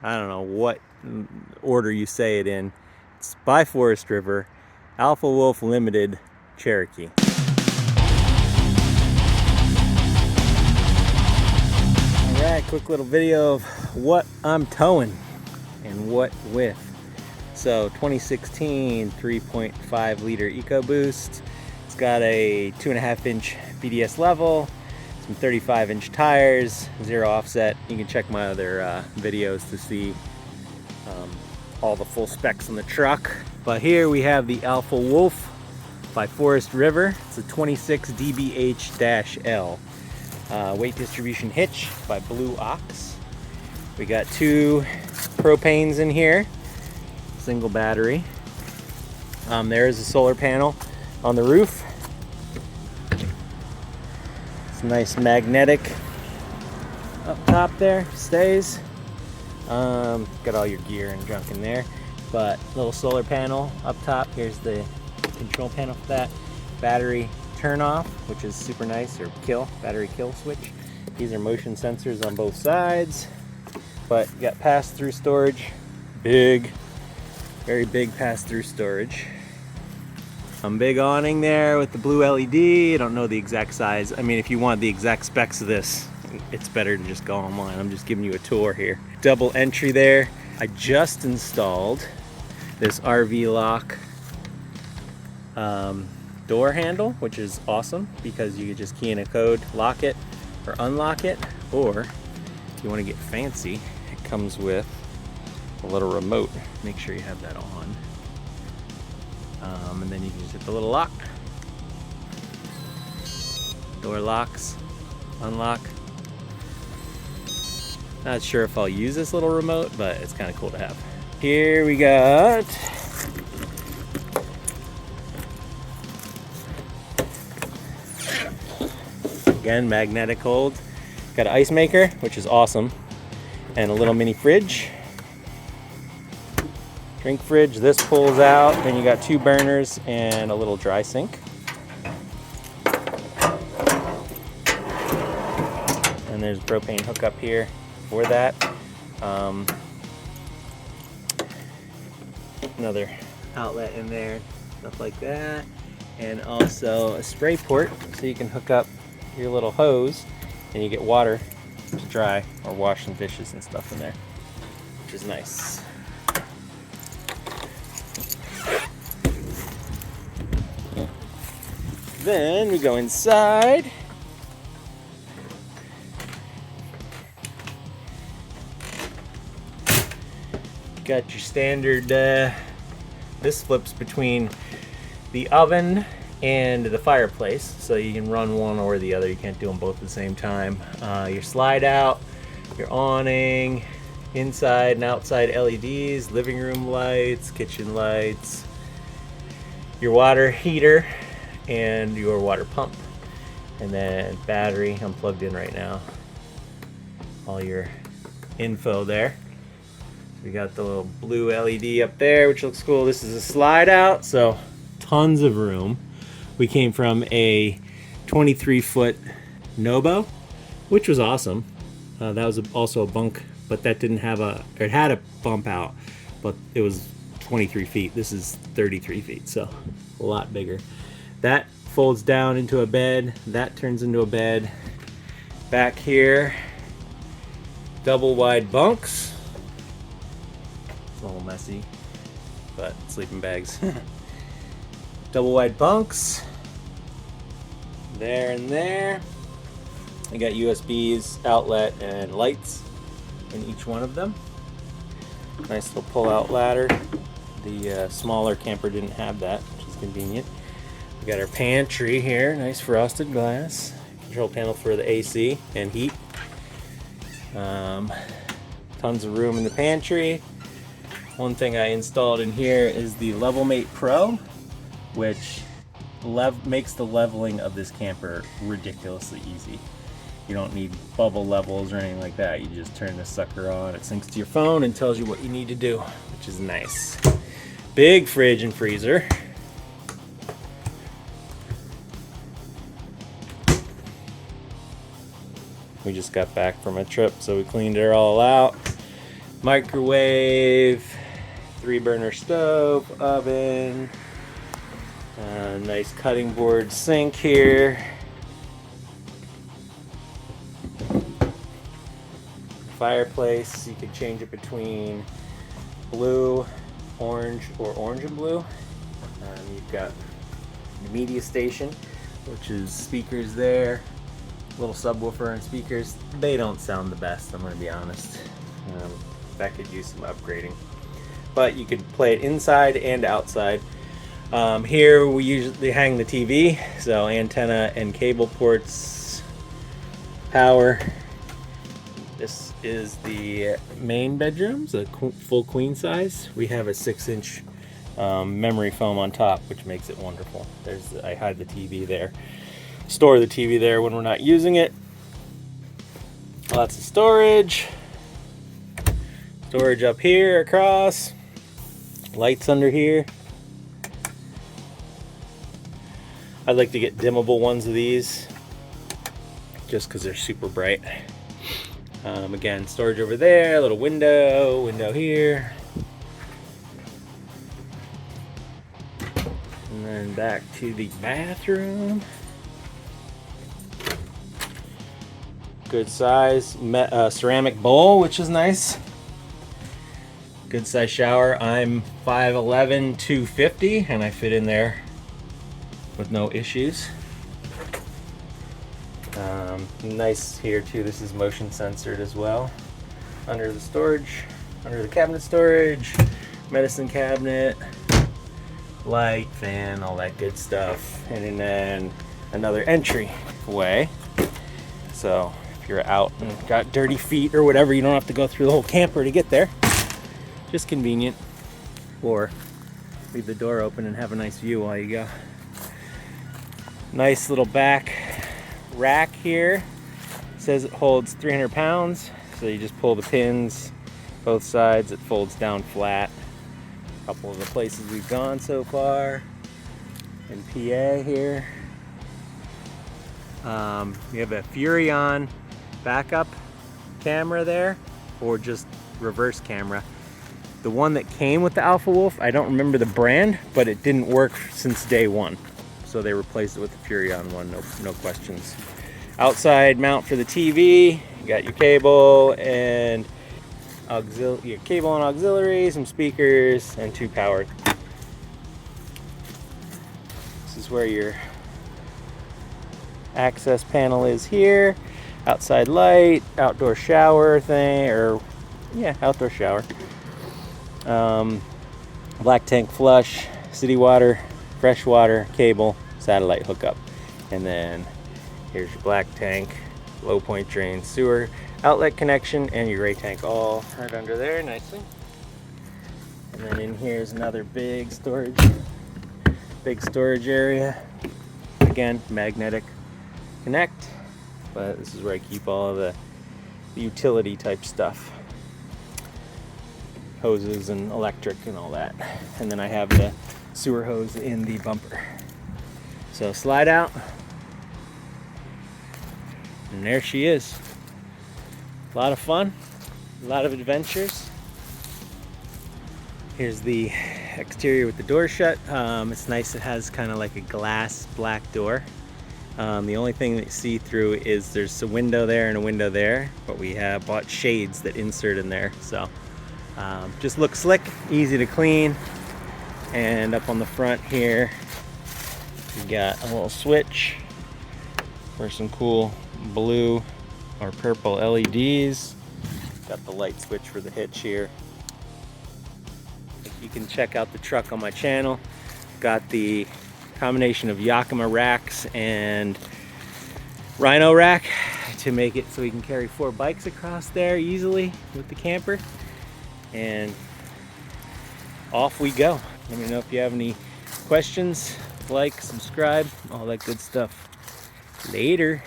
I don't know what order you say it in. It's by Forest River, Alpha Wolf Limited, Cherokee. Alright, quick little video of what I'm towing and what with. So 2016 3.5 liter EcoBoost. It's got a 2.5 inch BDS level, some 35 inch tires, 0 offset. You can check my other videos to see all the full specs on the truck. But here we have the Alpha Wolf by Forest River. It's a 26dbh-l. Weight distribution hitch by Blue Ox. We got 2 propanes in here, single battery. There is a solar panel on the roof. It's nice magnetic up top there, stays. Got all your gear and junk in there, but little solar panel up top. Here's the control panel for that. Battery turn off, which is super nice, or battery kill switch. These are motion sensors on both sides, but you got pass-through storage, very big pass-through storage. Big awning there with the blue LED. I don't know the exact size. I mean, if you want the exact specs of this, it's better to just go online. I'm just giving you a tour here. Double entry there. I just installed this RV lock door handle, which is awesome because you can just key in a code, lock it or unlock it, or if you want to get fancy, it comes with a little remote. Make sure you have that on. And then you can just hit the little lock. Door locks, unlock. Not sure if I'll use this little remote, but it's kind of cool to have. Here we got again, magnetic hold. Got an ice maker, which is awesome, and a little mini fridge. Drink fridge, this pulls out, then you got 2 burners and a little dry sink. And there's a propane hookup here for that. Another outlet in there, stuff like that. And also a spray port, so you can hook up your little hose and you get water to dry or wash some dishes and stuff in there, which is nice. Then we go inside. Got your standard, this flips between the oven and the fireplace, so you can run one or the other. You can't do them both at the same time. Your slide out, your awning, inside and outside LEDs, living room lights, kitchen lights, your water heater, and your water pump, and then battery. I'm plugged in right now. All your info there. We got the little blue LED up there, which looks cool. This is a slide out, so tons of room. We came from a 23-foot Nobo, which was awesome. That was also a bunk, but that didn't have it had a bump out, but it was 23 feet. This is 33 feet, so a lot bigger. That folds down into a bed. That turns into a bed. Back here, double wide bunks. It's a little messy, but sleeping bags. Double wide bunks. There and there. I got USBs, outlet, and lights in each one of them. Nice little pull-out ladder. The smaller camper didn't have that, which is convenient. We got our pantry here, nice frosted glass. Control panel for the AC and heat. Tons of room in the pantry. One thing I installed in here is the LevelMate Pro, which makes the leveling of this camper ridiculously easy. You don't need bubble levels or anything like that. You just turn this sucker on, it syncs to your phone and tells you what you need to do, which is nice. Big fridge and freezer. We just got back from a trip, so we cleaned it all out. microwave, 3-burner stove, oven, nice cutting board sink here. Fireplace, you can change it between blue, orange, or orange and blue. You've got the media station, which is speakers there, little subwoofer and speakers. They don't sound the best, I'm going to be honest. That could use some upgrading. But you could play it inside and outside. Here we usually hang the TV, so antenna and cable ports, power. This is the main bedroom, it's a full queen size. We have a 6-inch memory foam on top, which makes it wonderful. I hide the TV there, store the TV there when we're not using it. Lots of storage up here across, lights under here. I'd like to get dimmable ones of these just because they're super bright. Again, storage over there, a little window here. And then back to the bathroom. Good size ceramic bowl, which is nice. Good size shower. I'm 5'11", 250, and I fit in there with no issues. Nice here too, this is motion censored as well. Under the storage, under the cabinet storage, medicine cabinet, light, fan, all that good stuff. And then another entryway. So if you're out and got dirty feet or whatever, you don't have to go through the whole camper to get there. Just convenient. Or leave the door open and have a nice view while you go. Nice little back rack here. It says it holds 300 pounds. So you just pull the pins both sides, it folds down flat. A couple of the places we've gone so far in PA here. We have a Furrion backup camera there, or just reverse camera. The one that came with the Alpha Wolf, I don't remember the brand, but it didn't work since day one. So they replaced it with the Furrion one, no questions. Outside mount for the TV, you got your cable and your cable and auxiliary, some speakers, and 2 power. This is where your access panel is here. Outside light, outdoor shower thing, or yeah, outdoor shower. Black tank flush, city water, fresh water, cable, satellite hookup. And then here's your black tank, low point drain, sewer, outlet connection, and your gray tank all right under there nicely. And then in here is another big storage area. Again, magnetic connect, but this is where I keep all of the utility type stuff. Hoses and electric and all that. And then I have the sewer hose in the bumper. So slide out, and there she is. A lot of fun, a lot of adventures. Here's the exterior with the door shut. It's nice, it has kind of like a glass black door. The only thing that you see through is there's a window there and a window there, but we have bought shades that insert in there. So just looks slick, easy to clean. And up on the front here, we got a little switch for some cool blue or purple LEDs. Got the light switch for the hitch here. You can check out the truck on my channel. Got the combination of Yakima racks and Rhino rack to make it so we can carry 4 bikes across there easily with the camper. And off we go. Let me know if you have any questions. Like, subscribe, all that good stuff. Later.